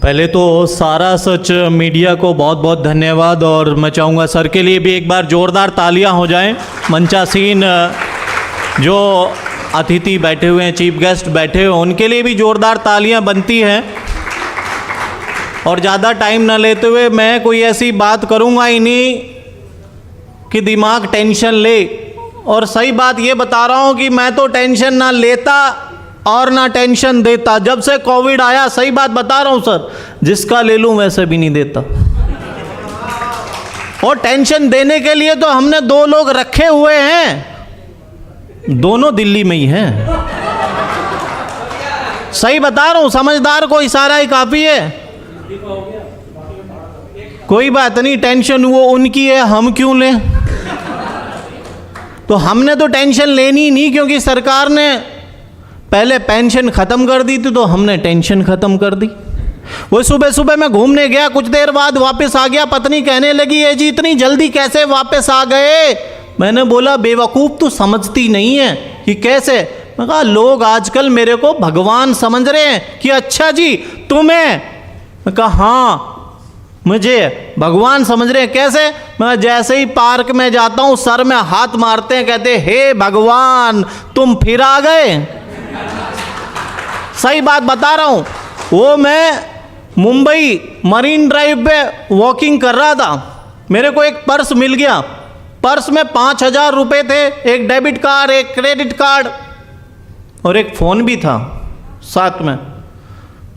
पहले तो सारा सच मीडिया को बहुत बहुत धन्यवाद, और मैं चाहूँगा सर के लिए भी एक बार ज़ोरदार तालियां हो जाएं। मंचासीन जो अतिथि बैठे हुए हैं, चीफ गेस्ट बैठे हुए हैं, उनके लिए भी ज़ोरदार तालियां बनती हैं। और ज़्यादा टाइम न लेते हुए मैं कोई ऐसी बात करूँगा ही नहीं कि दिमाग टेंशन ले। और सही बात ये बता रहा हूँ कि मैं तो टेंशन ना लेता और ना टेंशन देता। जब से कोविड आया, सही बात बता रहा हूँ सर, जिसका ले लूँ वैसे भी नहीं देता। और टेंशन देने के लिए तो हमने 2 लोग रखे हुए हैं, दोनों दिल्ली में ही हैं। सही बता रहा हूँ, समझदार को इशारा ही काफ़ी है। कोई बात नहीं, टेंशन वो उनकी है, हम क्यों लें। तो हमने तो टेंशन लेनी नहीं, क्योंकि सरकार ने पहले पेंशन ख़त्म कर दी थी, तो हमने टेंशन ख़त्म कर दी। वो सुबह सुबह मैं घूमने गया, कुछ देर बाद वापस आ गया, पत्नी कहने लगी ये जी इतनी जल्दी कैसे वापस आ गए। मैंने बोला बेवकूफ़ तू समझती नहीं है कि कैसे। मैं कहा लोग आजकल मेरे को भगवान समझ रहे हैं कि अच्छा जी तुम्हें। मैं कहा हाँ मुझे भगवान समझ रहे हैं। कैसे? मैं जैसे ही पार्क में जाता हूँ सर में हाथ मारते हैं, कहते हे भगवान तुम फिर आ गए। सही बात बता रहा हूँ। वो मैं मुंबई मरीन ड्राइव पे वॉकिंग कर रहा था, मेरे को एक पर्स मिल गया। पर्स में 5,000 रुपये थे, एक डेबिट कार्ड, एक क्रेडिट कार्ड और एक फ़ोन भी था साथ में।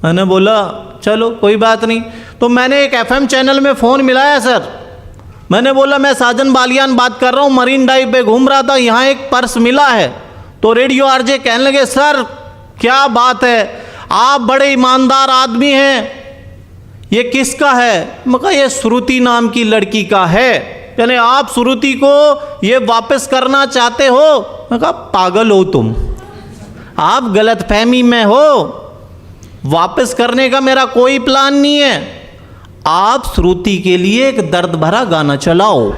मैंने बोला चलो कोई बात नहीं। तो मैंने एक FM चैनल में फ़ोन मिलाया सर। मैंने बोला मैं साजन बालियान बात कर रहा हूँ, मरीन ड्राइव पे घूम रहा था, यहाँ एक पर्स मिला है। तो रेडियो RJ कहने लगे सर क्या बात है, आप बड़े ईमानदार आदमी हैं, ये किसका है? मैं कहा ये श्रुति नाम की लड़की का है। यानी आप श्रुति को ये वापस करना चाहते हो? मैं कहा पागल हो तुम, आप गलतफहमी में हो, वापस करने का मेरा कोई प्लान नहीं है। आप श्रुति के लिए एक दर्द भरा गाना चलाओ।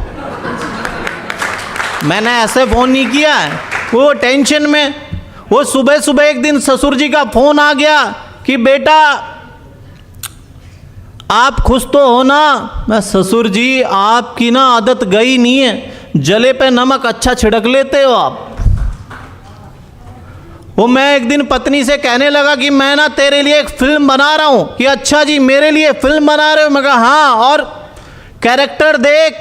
मैंने ऐसे फ़ोन नहीं किया है। वो टेंशन में, वो सुबह सुबह एक दिन ससुर जी का फ़ोन आ गया कि बेटा आप खुश तो हो ना? मैं ससुर जी आपकी ना आदत गई नहीं है, जले पे नमक अच्छा छिड़क लेते हो आप। वो मैं एक दिन पत्नी से कहने लगा कि मैं ना तेरे लिए एक फिल्म बना रहा हूँ। कि अच्छा जी मेरे लिए फिल्म बना रहे हो? मैं कहा हाँ, और कैरेक्टर देख,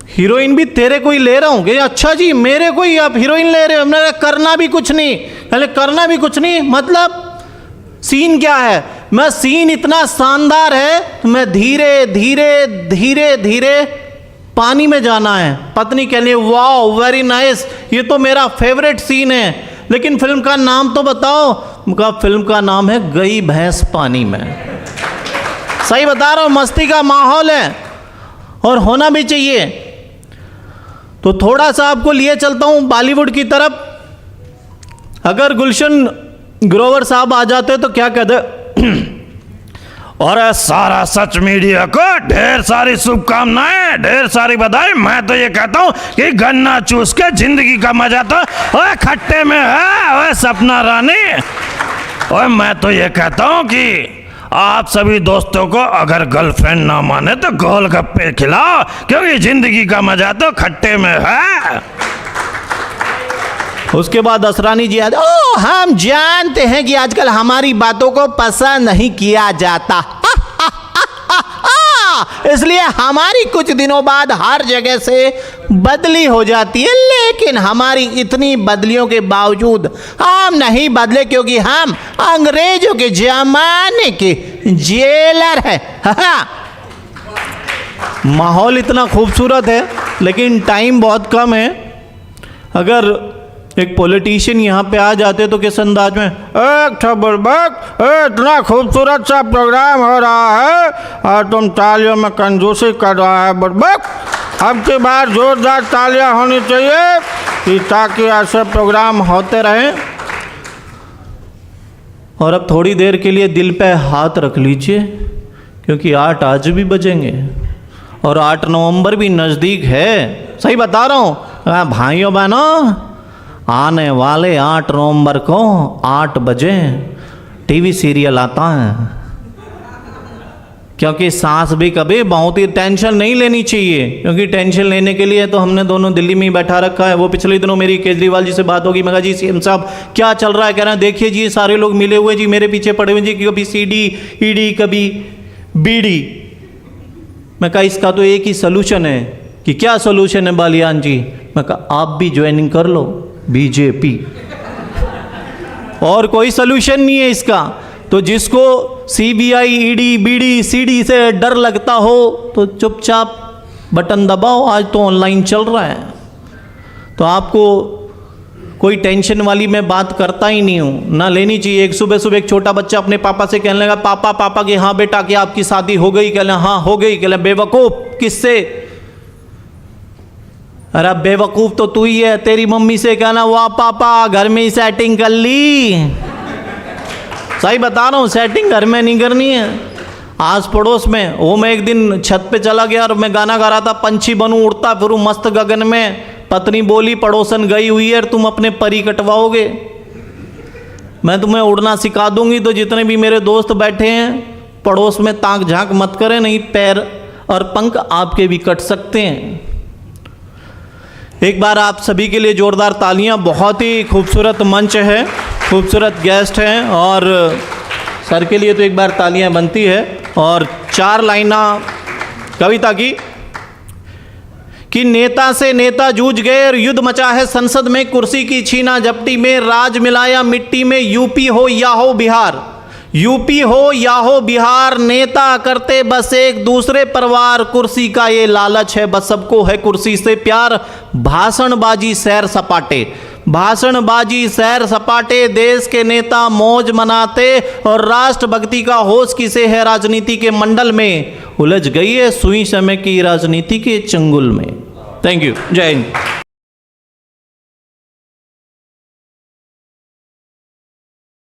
हीरोइन भी तेरे को ही ले रहा हूँ। कि अच्छा जी मेरे को ही आप हीरोइन ले रहे हो? मैंने करना भी कुछ नहीं। पहले करना भी कुछ नहीं मतलब सीन क्या है? मैं सीन इतना शानदार है तो मैं धीरे धीरे धीरे धीरे पानी में जाना है। पत्नी कहने वाह वेरी नाइस, ये तो मेरा फेवरेट सीन है, लेकिन फिल्म का नाम तो बताओ। उनका फिल्म का नाम है गई भैंस पानी में। सही बता रहा हूँ, मस्ती का माहौल है और होना भी चाहिए। तो थोड़ा सा आपको लिए चलता हूँ बॉलीवुड की तरफ। अगर गुलशन ग्रोवर साहब आ जाते तो क्या कहते? और सारा सच मीडिया को ढेर सारी शुभकामनाएं, ढेर सारी बधाई। मैं तो ये कहता हूँ कि गन्ना चूस के जिंदगी का मजा तो ओए खट्टे में है। ओए सपना रानी, ओए मैं तो ये कहता हूँ कि आप सभी दोस्तों को अगर गर्लफ्रेंड ना माने तो गोलगप्पे खिलाओ, क्योंकि जिंदगी का मजा तो खट्टे में है। उसके बाद असरानी जी आते, ओ हम जानते हैं कि आजकल हमारी बातों को पसंद नहीं किया जाता, इसलिए हमारी कुछ दिनों बाद हर जगह से बदली हो जाती है, लेकिन हमारी इतनी बदलियों के बावजूद हम नहीं बदले, क्योंकि हम अंग्रेजों के जमाने के जेलर हैं। माहौल इतना खूबसूरत है लेकिन टाइम बहुत कम है। अगर एक पॉलिटिशियन यहाँ पे आ जाते तो किस अंदाज में, एक खबर इतना खूबसूरत सा प्रोग्राम हो रहा है और तुम तालियों में कंजूसी कर रहा है बुड़बक। अब की बार जोरदार तालियां होनी चाहिए कि ताकि ऐसे प्रोग्राम होते रहें। और अब थोड़ी देर के लिए दिल पे हाथ रख लीजिए, क्योंकि 8 आज भी बजेंगे और 8 नवंबर भी नज़दीक है। सही बता रहा हूँ भाइयों बहनों, आने वाले 8 नवंबर को 8 बजे टीवी सीरियल आता है। क्योंकि सांस भी कभी बहुत ही टेंशन नहीं लेनी चाहिए, क्योंकि टेंशन लेने के लिए तो हमने दोनों दिल्ली में ही बैठा रखा है। वो पिछले दिनों मेरी केजरीवाल जी से बात होगी, मैं कहा जी सीएम साहब क्या चल रहा है? कह रहे हैं देखिए जी सारे लोग मिले हुए जी मेरे पीछे पड़े हुए जी, कभी सीडी ईडी कभी बीडी। मैं कहा इसका तो एक ही सोल्यूशन है। कि क्या सोल्यूशन है बालियान जी? मैं कहा आप भी ज्वाइनिंग कर लो बीजेपी, और कोई सोल्यूशन नहीं है इसका। तो जिसको सीबीआई ईडी बीडी सीडी से डर लगता हो तो चुपचाप बटन दबाओ, आज तो ऑनलाइन चल रहा है। तो आपको कोई टेंशन वाली मैं बात करता ही नहीं हूँ, ना लेनी चाहिए। एक सुबह सुबह एक छोटा बच्चा अपने पापा से कहने लगा पापा पापा कि हाँ बेटा क्या आपकी शादी हो गई? कह हाँ हो गई। कह बेवकूफ़ किससे? अरे बेवकूफ़ तो तू ही है, तेरी मम्मी से कहना वाह पापा घर में ही सेटिंग कर ली। सही बता रहा हूँ, सेटिंग घर में नहीं करनी है, आस पड़ोस में। वो मैं एक दिन छत पे चला गया और मैं गाना गा रहा था, पंछी बनूं उड़ता फिरूं मस्त गगन में। पत्नी बोली पड़ोसन गई हुई है, तुम अपने परी कटवाओगे? मैं तुम्हें उड़ना सिखा दूंगी तो जितने भी मेरे दोस्त बैठे हैं पड़ोस में ताक झांक मत करें, नहीं पैर और पंख आपके भी कट सकते हैं। एक बार आप सभी के लिए जोरदार तालियां। बहुत ही खूबसूरत मंच है, खूबसूरत गेस्ट हैं, और सर के लिए तो एक बार तालियां बनती है। और 4 लाइना कविता की कि नेता से नेता जूझ गए और युद्ध मचा है संसद में, कुर्सी की छीना झपटी में राज मिलाया मिट्टी में। यूपी हो या हो बिहार, यूपी हो या हो बिहार, नेता करते बस एक दूसरे परिवार। कुर्सी का ये लालच है बस सबको है कुर्सी से प्यार। भाषणबाजी सैर सपाटे, भाषणबाजी सैर सपाटे, देश के नेता मौज मनाते और राष्ट्रभक्ति का होश किसे है राजनीति के मंडल में। उलझ गई है सुई समय की राजनीति के चंगुल में। थैंक यू, जय हिंद।